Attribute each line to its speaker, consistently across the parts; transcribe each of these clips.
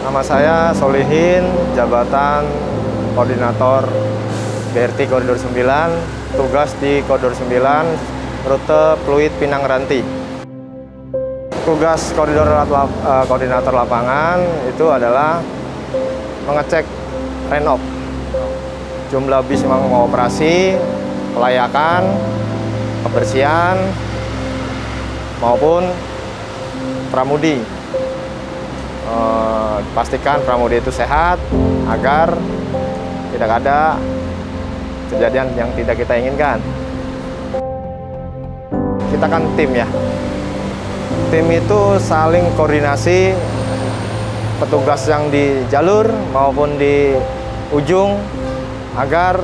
Speaker 1: Nama saya Solihin, jabatan Koordinator BRT Koridor 9, tugas di Koridor 9, rute Pluit Pinang Ranti. Tugas koordinator lapangan itu adalah mengecek renov, jumlah bis yang mau operasi, kelayakan, kebersihan, maupun pramudi. Pastikan pramudi itu sehat agar tidak ada kejadian yang tidak kita inginkan. Kita kan tim ya. Tim itu saling koordinasi, petugas yang di jalur maupun di ujung, agar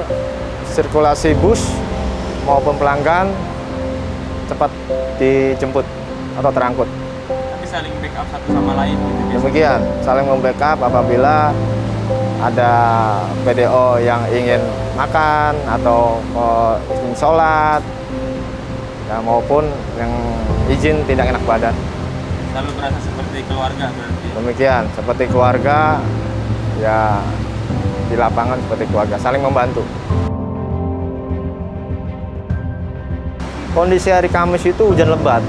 Speaker 1: sirkulasi bus maupun pelanggan cepat dijemput atau terangkut.
Speaker 2: Tapi saling backup satu sama lain gitu.
Speaker 1: Demikian, saling membackup apabila ada PDO yang ingin makan atau izin sholat, ya, maupun yang izin tidak enak badan.
Speaker 2: Selalu berasa seperti keluarga berarti?
Speaker 1: Demikian, seperti keluarga, ya di lapangan seperti keluarga, saling membantu. Kondisi hari Kamis itu hujan lebat.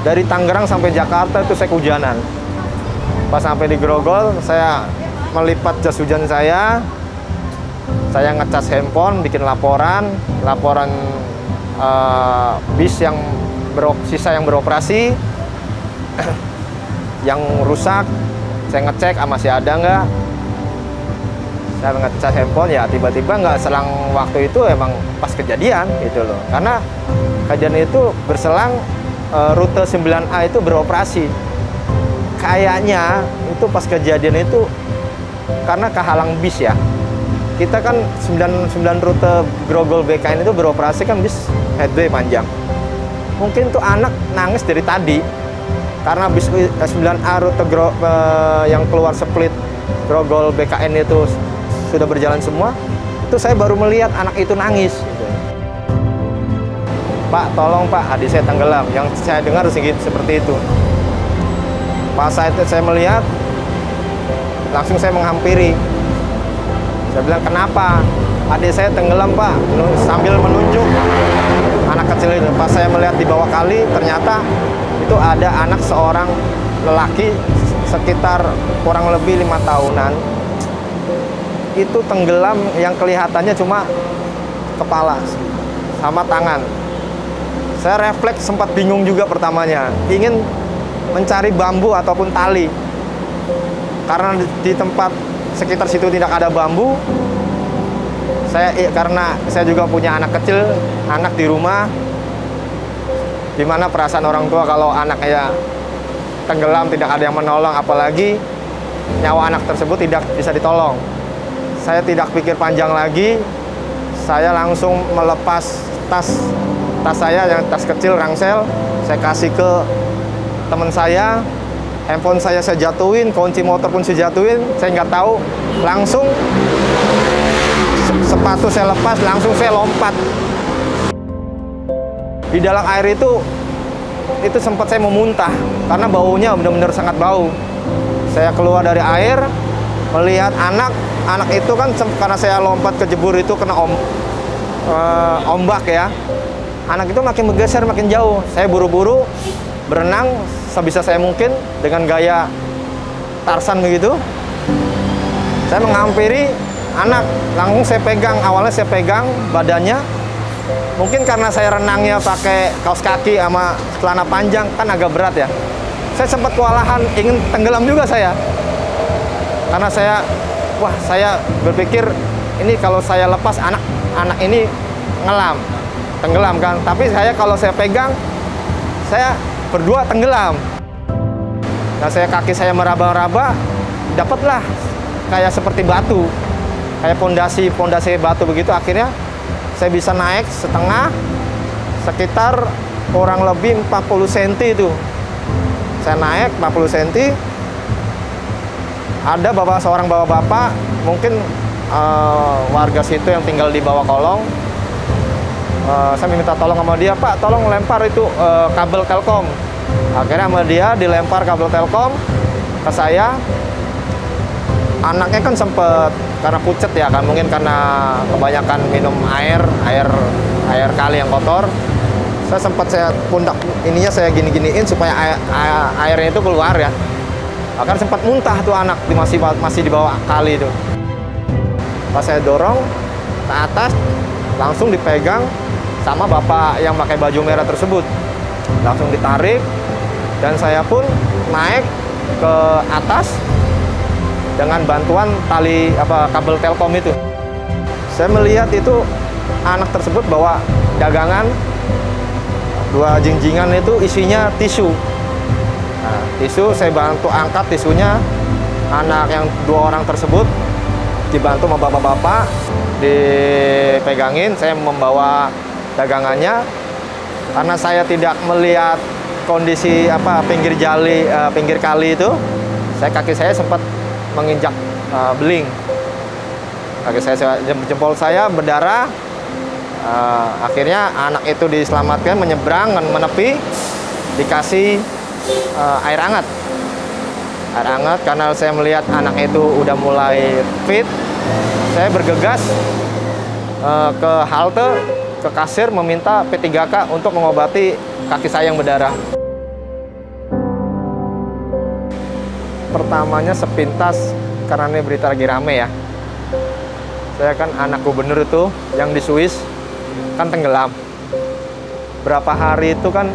Speaker 1: Dari Tangerang sampai Jakarta itu saya kehujanan. Pas sampai di Grogol, saya melipat jas hujan saya ngecas handphone, bikin laporan bis yang sisa yang beroperasi, yang rusak, saya ngecek masih ada nggak. Saya ngecas handphone, ya tiba-tiba nggak selang waktu itu emang pas kejadian gitu loh. Karena kejadian itu berselang rute 9A itu beroperasi. Kayaknya itu pas kejadian itu karena kehalang bis ya. Kita kan 9 rute Grogol BKN itu beroperasi kan bis headway panjang. Mungkin tuh anak nangis dari tadi karena bis 9A rute yang keluar split Grogol BKN itu sudah berjalan semua. Itu saya baru melihat anak itu nangis. Pak, tolong Pak, adik saya tenggelam. Yang saya dengar seperti itu. Pas saya melihat, langsung saya menghampiri. Saya bilang, kenapa? Adik saya tenggelam Pak, sambil menunjuk anak kecil itu. Pas saya melihat di bawah kali, ternyata itu ada anak seorang lelaki sekitar kurang lebih 5 tahunan. Itu tenggelam yang kelihatannya cuma kepala sama tangan. Saya refleks sempat bingung juga pertamanya, ingin mencari bambu ataupun tali. Karena di tempat sekitar situ tidak ada bambu. Karena saya juga punya anak kecil, anak di rumah. Gimana perasaan orang tua kalau anaknya tenggelam, tidak ada yang menolong, apalagi nyawa anak tersebut tidak bisa ditolong. Saya tidak pikir panjang lagi, saya langsung melepas tas saya, yang tas kecil ransel, saya kasih ke teman saya. Handphone saya jatuhin, kunci motor pun saya jatuhin, saya nggak tahu. Langsung sepatu saya lepas, langsung saya lompat. Di dalam air itu sempat saya memuntah karena baunya benar-benar sangat bau. Saya keluar dari air, melihat anak itu kan karena saya lompat ke jebur itu kena ombak ya. Anak itu makin bergeser, makin jauh. Saya buru-buru berenang sebisa saya mungkin dengan gaya Tarzan begitu. Saya menghampiri anak, langsung saya pegang. Awalnya saya pegang badannya. Mungkin karena saya renangnya pakai kaos kaki sama celana panjang, kan agak berat ya. Saya sempat kewalahan, ingin tenggelam juga saya. Karena saya berpikir ini kalau saya lepas anak ini tenggelam kan. Tapi kalau saya pegang, saya berdua tenggelam. Nah, kaki saya meraba-raba, dapatlah kayak seperti batu, kayak pondasi batu begitu. Akhirnya saya bisa naik setengah, sekitar kurang lebih 40 cm itu. Saya naik 40 cm. Ada seorang bapak-bapak, mungkin warga situ yang tinggal di bawah kolong. Saya minta tolong sama dia, Pak, tolong lempar itu kabel Telkom. Akhirnya sama dia dilempar kabel Telkom ke saya. Anaknya kan sempet karena pucet ya kan, mungkin karena kebanyakan minum air kali yang kotor. Saya pundak ininya saya gini-giniin supaya airnya itu keluar ya. Bahkan sempat muntah tuh anak masih di bawah kali itu. Pas saya dorong ke atas, langsung dipegang sama bapak yang pakai baju merah tersebut. Langsung ditarik dan saya pun naik ke atas dengan bantuan kabel Telkom itu. Saya melihat itu anak tersebut bawa dagangan, 2 jinjingan itu isinya tisu. Nah, tisu saya bantu angkat tisunya. Anak yang 2 orang tersebut dibantu sama bapak-bapak, dipegangin. Saya membawa dagangannya karena saya tidak melihat kondisi pinggir kali itu. Kaki saya sempat menginjak beling. Jempol saya berdarah. Akhirnya anak itu diselamatkan, menyeberang dan menepi, dikasih air hangat. Karena saya melihat anak itu udah mulai fit, saya bergegas ke halte, ke kasir meminta P3K untuk mengobati kaki saya yang berdarah. Pertamanya sepintas, karena ini berita lagi rame ya. Saya kan anak gubernur itu yang di Swiss, kan tenggelam. Berapa hari itu kan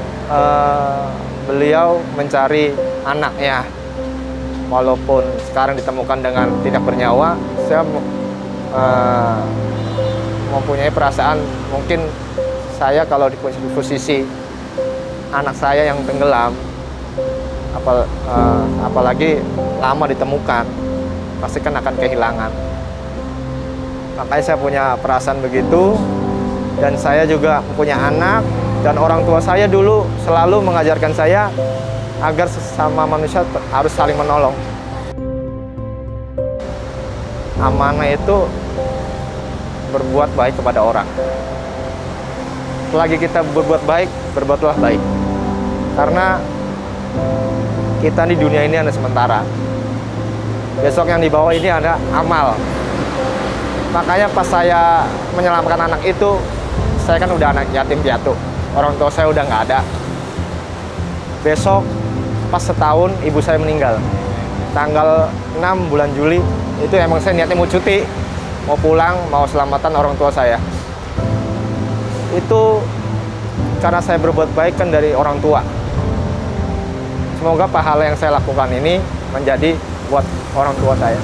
Speaker 1: beliau mencari anaknya. Walaupun sekarang ditemukan dengan tidak bernyawa, saya mempunyai perasaan mungkin saya kalau di posisi anak saya yang tenggelam, apalagi lama ditemukan, pasti kan akan kehilangan. Makanya saya punya perasaan begitu. Dan saya juga punya anak, dan orang tua saya dulu selalu mengajarkan saya agar sesama manusia harus saling menolong. Amanah itu berbuat baik kepada orang. Selagi kita berbuat baik, berbuatlah baik. Karena kita di dunia ini hanya sementara. Besok yang di bawah ini ada amal. Makanya pas saya menyelamatkan anak itu, saya kan udah anak yatim piatu, orang tua saya udah nggak ada. Besok pas setahun ibu saya meninggal, tanggal 6 bulan Juli, itu emang saya niatnya mau cuti, mau pulang, mau selamatan orang tua saya. Itu karena saya berbuat baik kan dari orang tua. Semoga pahala yang saya lakukan ini menjadi buat orang tua saya.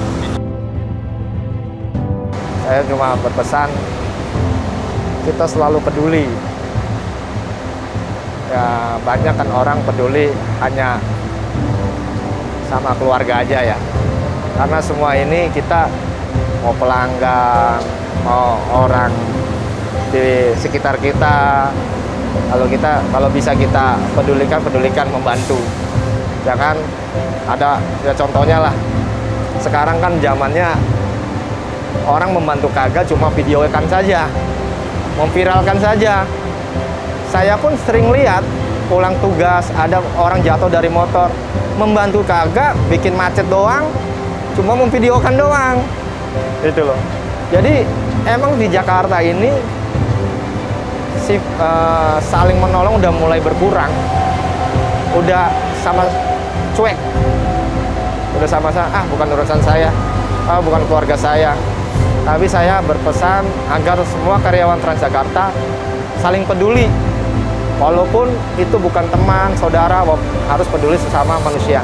Speaker 1: Saya cuma berpesan, kita selalu peduli. Ya, banyak kan orang peduli hanya sama keluarga aja ya. Karena semua ini kita mau pelanggan, mau orang di sekitar kita, kalau bisa kita pedulikan, membantu. Ya kan, ada ya contohnya lah. Sekarang kan zamannya orang membantu kagak cuma videokan saja, memviralkan saja. Saya pun sering lihat pulang tugas ada orang jatuh dari motor, membantu kagak, bikin macet doang, cuma memvideokan doang. Gitu loh. Jadi emang di Jakarta ini saling menolong udah mulai berkurang. Udah sama cuek. Udah sama-sama, bukan urusan saya, bukan keluarga saya. Tapi saya berpesan agar semua karyawan Transjakarta saling peduli. Walaupun itu bukan teman, saudara, harus peduli sesama manusia.